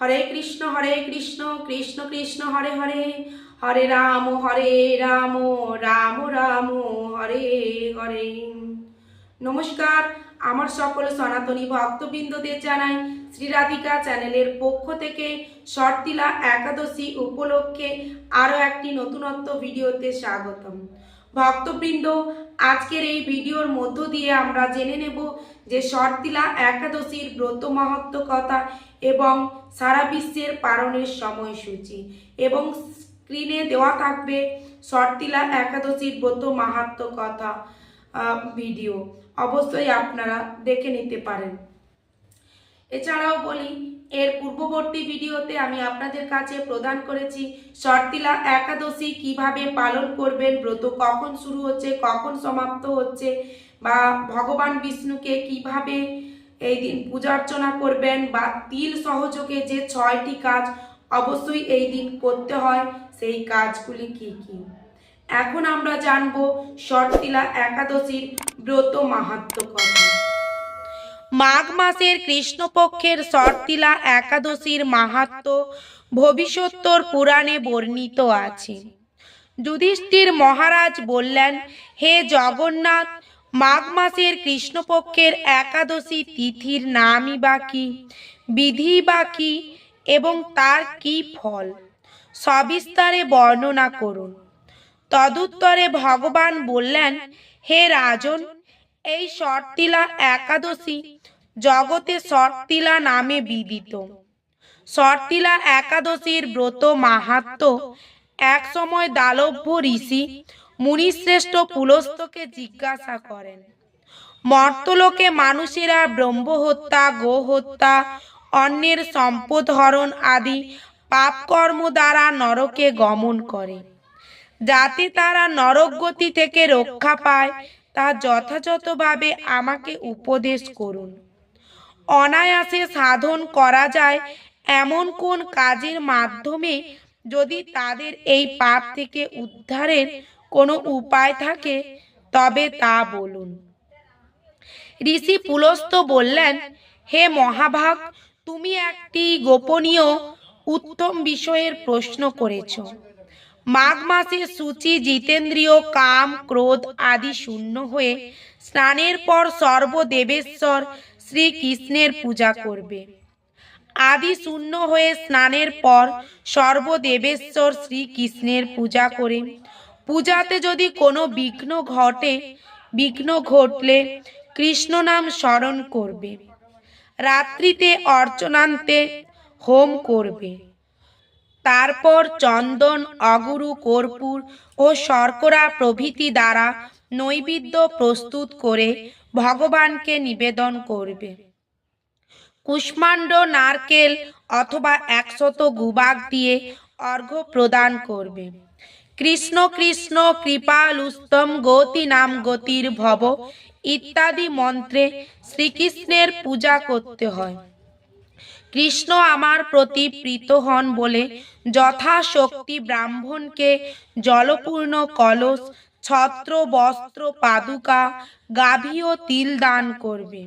হরে কৃষ্ণ কৃষ্ণ কৃষ্ণ হরে হরে, হরে রাম রাম রাম হরে হরে। নমস্কার, আমার সকল সনাতনী ভক্তবৃন্দদের জানাই শ্রী রাধিকা চ্যানেলের পক্ষ থেকে শর্তিলা একাদশী উপলক্ষে আরও একটি নতুনত্ব ভিডিওতে স্বাগতম। ভক্তবৃন্দ, আজকের এই ভিডিওর মধ্য দিয়ে আমরা জেনে নেব যে শর্তিলা একাদশীর ব্রত মাহাত্ম্য কথা এবং সারা বিশ্বের পালনের সময়সূচি, এবং স্ক্রিনে দেওয়া থাকবে শর্তিলা একাদশীর ব্রত মাহাত্ম্য কথা ভিডিও, অবশ্যই আপনারা দেখে নিতে পারেন। এছাড়াও বলি, এর পূর্ববর্তী ভিডিওতে আমি আপনাদের কাছে প্রদান করেছি শর্তিলা একাদশী কিভাবে পালন করবেন, ব্রত কখন শুরু হচ্ছে কখন সমাপ্ত হচ্ছে, বা ভগবান বিষ্ণুকে কিভাবে এই দিন পূজা অর্চনা করবেন, বা তিল সহযোগে যে 6টি কাজ অবশ্যই এই দিন করতে হয়, সেই কাজগুলি কি কি। এখন আমরা জানব শর্তিলা একাদশীর ব্রত মাহাত্ম্য কথা। মাঘ মাসের কৃষ্ণপক্ষের শর্তিলা একাদশীর মাহাত্ম্য ভবিষ্যোত্তর পুরাণে বর্ণিত আছে। যুধিষ্ঠির মহারাজ বললেন, হে জগন্নাথ, মাঘ মাসের কৃষ্ণপক্ষের একাদশী তিথির নামই বা কি, বিধি বা কি, এবং তার কি ফল, সবিস্তারে বর্ণনা করুন। তদুত্তরে ভগবান বললেন, হে রাজন, এই শর্তিলা একাদশী জগতে শর্তিলা নামে বিদিত। শর্তিলা একাদশীর ব্রত মাহাত্ম্য এক সময় দালভ্য ঋষি মুনিশ্রেষ্ঠ পুলস্তকে জিজ্ঞাসা করেন। মর্তলোকে মানুষেরা ব্রহ্ম হত্যা, গো হত্যা, অন্যের সম্পদ হরণ আদি পাপকর্ম দ্বারা নরকে গমন করে। যাতে তারা নরকগতি থেকে রক্ষা পায় তা যথাযথভাবে আমাকে উপদেশ করুন। অনায়াসে সাধন করা যায় এমন কোন কাজের মাধ্যমে যদি তাদের এই পাপ থেকে উদ্ধারের কোনো উপায় থাকে তবে তা বলুন। ঋষি পুলস্ত বললেন, হে মহাভাগ, তুমি একটি গোপনীয় উত্তম বিষয়ের প্রশ্ন করেছ। মাঘ মাসে শুচি জিতেন্দ্রীয় কাম ক্রোধ আদি শূন্য হয়ে স্নানের পর সর্বদেবেশ্বর শ্রীকৃষ্ণের পূজা করবে। আদি শূন্য হয়ে স্নানের পর সর্বদেবেশ্বর শ্রীকৃষ্ণের পূজা করে পূজাতে যদি কোনো বিঘ্ন ঘটলে কৃষ্ণ নাম স্মরণ করবে। রাত্রিতে অর্চনান্তে হোম করবে। তারপর চন্দন, অগুরু, কর্পূর ও শর্করা প্রভৃতি দ্বারা নৈবেদ্য প্রস্তুত করে ভগবানকে নিবেদন করবে। কুষ্মাণ্ড, নারকেল অথবা 100 গুবাক দিয়ে অর্ঘ্য প্রদান করবে। কৃষ্ণ কৃষ্ণ কৃপালুস্তম গতি নাম গতির ভব ইত্যাদি মন্ত্রে শ্রীকৃষ্ণের পূজা করতে হয়। কৃষ্ণ আমার প্রতি প্রীত হন বলে যথাশক্তি ব্রাহ্মণকে জলপূর্ণ কলস, ছত্র, বস্ত্র, পাদুকা, গাভী ও তিল দান করবে।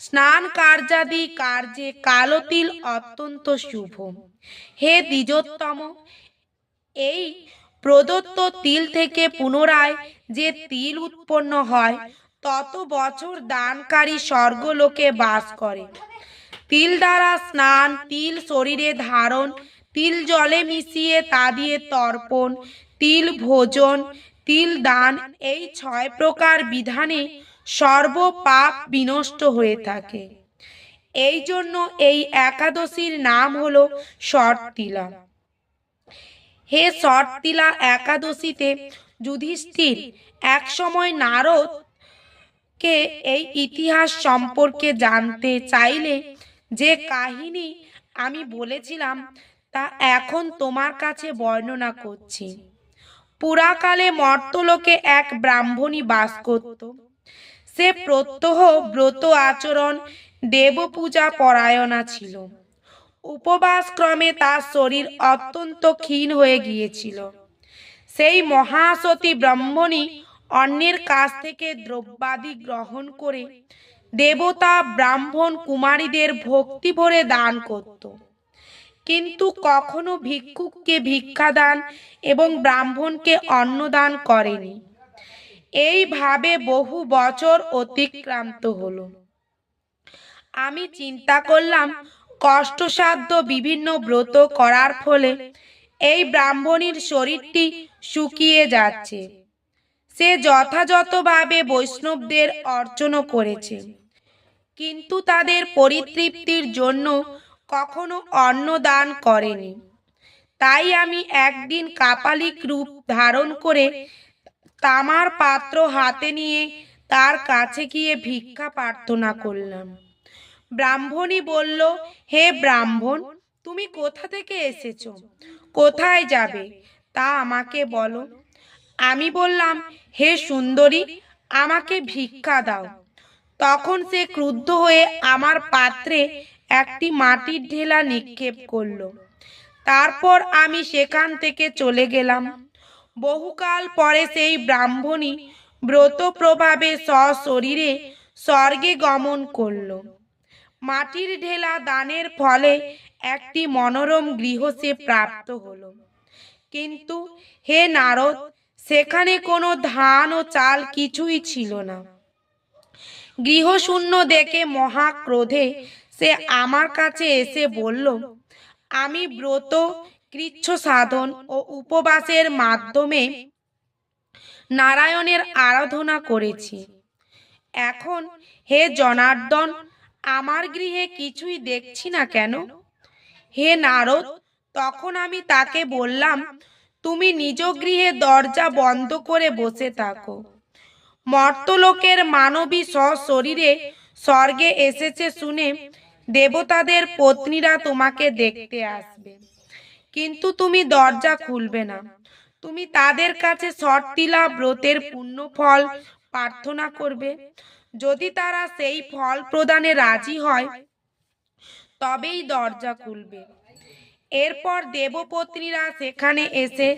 স্নান কার্যাদি কার্যে কালো তিল অত্যন্ত শুভ। হে দ্বিজোত্তম, এই প্রদত্ত তিল থেকে পুনরায় যে তিল উৎপন্ন হয় তত বছর দানকারী স্বর্গলোকে বাস করে। তিল দ্বারা স্নান, তিল শরীরে ধারণ, তিল জলে মিশিয়ে তা দিয়ে তর্পণ, তিল ভোজন, তিল দান, এই 6 প্রকার বিধানে সর্ব পাপ বিনষ্ট হয়ে থাকে। এই জন্য এই একাদশীর নাম হলো শর্তিলা। হে শর্তিলা একাদশীতে যুধিষ্ঠির এক সময় নারদকে এই ইতিহাস সম্পর্কে জানতে চাইলে যে কাহিনী আমি বলেছিলাম তা এখন তোমার কাছে বর্ণনা করছি। পুরাকালে মর্তলোকে এক ব্রাহ্মণী বাস করত। সে প্রত্যহ ব্রত আচরণ, দেবপূজা পরায়ণা ছিল। উপবাস ক্রমে তার শরীর অত্যন্ত ক্ষীণ হয়ে গিয়েছিল। সেই মহাসতী ব্রাহ্মণী অন্যের কাছ থেকে দ্রব্যাদি গ্রহণ করে দেবতা, ব্রাহ্মণ, কুমারীদের ভক্তি ভরে দান করত। কিন্তু কখনো ভিক্ষুককে ভিক্ষাদান এবং ব্রাহ্মণকে অন্নদান করেনি। এইভাবে বহু বছর অতিক্রান্ত হলো। আমি চিন্তা করলাম, কষ্টসাধ্য বিভিন্ন ব্রত করার ফলে এই ব্রাহ্মণীর শরীরটি শুকিয়ে যাচ্ছে। সে যথাযথভাবে বৈষ্ণবদের অর্চনা করেছে, কিন্তু তাদের পরিতৃপ্তির জন্য কখনো অন্ন দান করেনি। তাই আমি একদিন কাপালিক রূপ ধারণ করে তামার পাত্র হাতে নিয়ে তার কাছে গিয়ে ভিক্ষা প্রার্থনা করলাম। ব্রাহ্মণী বলল, হে ব্রাহ্মণ, তুমি কোথা থেকে এসেছো? কোথায় যাবে তা আমাকে বলো। আমি বললাম, হে সুন্দরী, আমাকে ভিক্ষা দাও। তখন সে ক্রুদ্ধ হয়ে আমার পাত্রে একটি মাটির ঢেলা নিক্ষেপ করলো। তারপর আমি সেখান থেকে চলে গেলাম। বহুকাল পরে সেই ব্রাহ্মণী ব্রত প্রভাবে সশরীরে স্বর্গে গমন করল। মাটির ঢেলা দানের ফলে একটি মনোরম গৃহ সে প্রাপ্ত হলো। কিন্তু হে নারদ, সেখানে কোনো ধান ও চাল কিছুই ছিল না। গৃহশূন্য দেখে মহাক্রোধে সে আমার কাছে এসে বলল, আমি ব্রত, কৃচ্ছ সাধন ও উপবাসের মাধ্যমে নারায়ণের আরাধনা করেছি। এখন হে জনার্দন, আমার গৃহে কিছুই দেখছি না কেন? হে নারদ, তখন আমি তাকে বললাম, তুমি নিজ গৃহে দরজা বন্ধ করে বসে থাকো। মর্তলোকের মানবী সশরীরে স্বর্গে এসেছে শুনে দেবতাদের পত্নীরা তোমাকে দেখতে আসবে, কিন্তু তুমি দরজা খুলবে না। তুমি তাদের কাছে শর্তিলা ব্রতের পুণ্য ফল প্রার্থনা করবে। যদি তারা সেই ফল প্রদানে রাজি হয় তবেই দরজা খুলবে। এরপর দেবপত্নীরা সেখানে এসে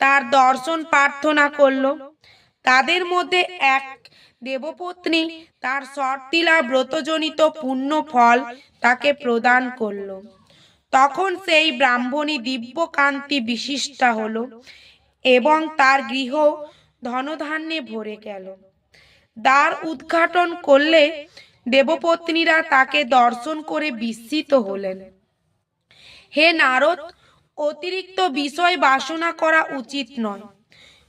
তার দর্শন প্রার্থনা করল। তাদের মধ্যে এক দেবপত্নী তার শর্তিলা ব্রতজনিত পুণ্য ফল তাকে প্রদান করল। তখন সেই ব্রাহ্মণী দিব্যকান্তি বিশিষ্টা হল এবং তার গৃহ ধনধান্যে ভরে গেল। দ্বার উদ্ঘাটন করলে দেবপত্নীরা তাকে দর্শন করে বিস্মিত হলেন। হে নারদ, অতিরিক্ত বিষয় বাসনা করা উচিত নয়।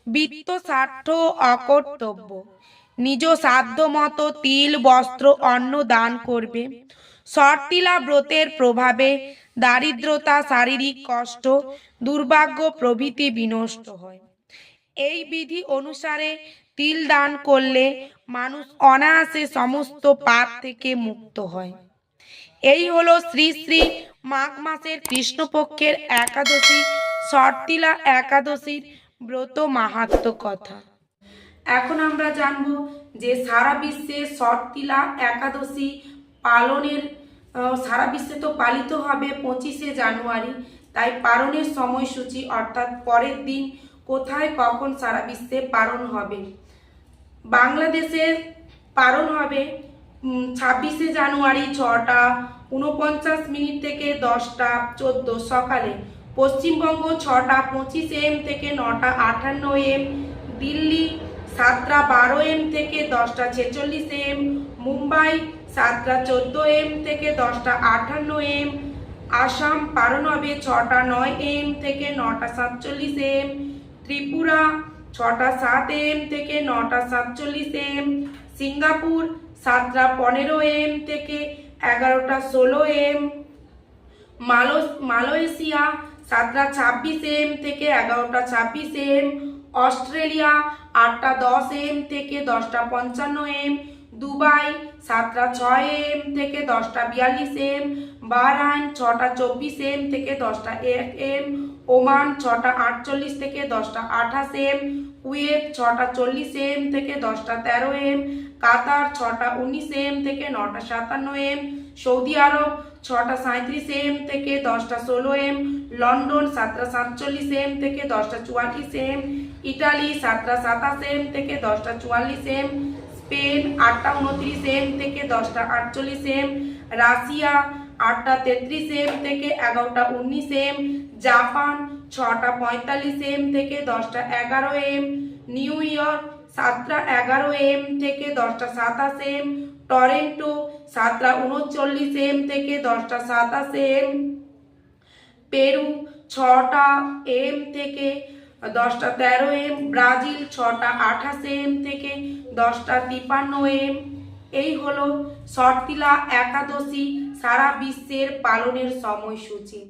বিত্ত স্বার্থ অকর্তব্য। নিজ সাধ্য মতো তিল, বস্ত্র, অন্ন দান করবে। শর্তিলা ব্রতের প্রভাবে দারিদ্রতা, শারীরিক কষ্ট, দুর্ভাগ্য প্রভৃতি বিনষ্ট হয়। এই বিধি অনুসারে তিল দান করলে মানুষ অনায়াসে সমস্ত পাপ থেকে মুক্ত হয়। এই হলো শ্রী শ্রী মাঘ মাসের কৃষ্ণপক্ষের একাদশী শর্তিলা একাদশীর ব্রত মাহাত্ম্য কথা। এখন আমরা জানব যে সারা বিশ্বে শর্তিলা একাদশী পালনের সারা বিশ্বে তো পালিত হবে 25শে জানুয়ারি। তাই পালনের সময়সূচি অর্থাৎ পরের দিন কোথায় কখন সারা বিশ্বে পালন হবে। বাংলাদেশে পালন হবে 26শে জানুয়ারি 6টা 49 থেকে 10টা 14 সকালে। পশ্চিমবঙ্গ 6টা 25 AM থেকে 9টা 58 AM। দিল্লি 7টা 12 AM থেকে 10টা 46 AM। মুম্বাই 7টা 14 AM থেকে 10টা 58 AM। আসাম পালন হবে 6টা 9 AM থেকে 9টা 47 AM। ত্রিপুরা 6টা 7 AM থেকে 9টা 47 AM। সিঙ্গাপুর 7টা 15 AM থেকে 11টা 16 AM। মালয়েশিয়া 7টা 26 AM থেকে 11টা 26 AM। অস্ট্রেলিয়া 8টা 10 AM থেকে 10টা 55 AM। দুবাই 7টা 6 AM থেকে 10টা 42 AM। বাহরাইন 6টা 24 AM থেকে 10টা 1 AM। ওমান 6টা 48 থেকে 10টা 28 AM। কুয়েত 6টা 40 AM থেকে 10টা 13 AM। কাতার 6টা 19 AM থেকে 9টা 57 AM। সৌদি আরব 6টা 37 AM থেকে 10টা 16 AM। লন্ডন 7টা 47 AM থেকে 10টা 44 AM। ইটালি 7টা 27 AM থেকে 10টা 44 AM। স্পেন 8টা 29 AM থেকে 10টা 48 AM। রাশিয়া 8:33 AM থেকে 11:19 AM, জাপান 6:45 AM থেকে 10:11 AM, নিউ ইয়র্ক 7:11 AM থেকে 10:27 AM, টরন্টো 7:39 AM থেকে 10:27 AM, পেরু 6টা AM থেকে 10:13 AM, ব্রাজিল 6:28 AM থেকে 10:53 AM। এই হলো শর্তিলা একাদশী সারা বিশ্বের পালনের সময়সূচি।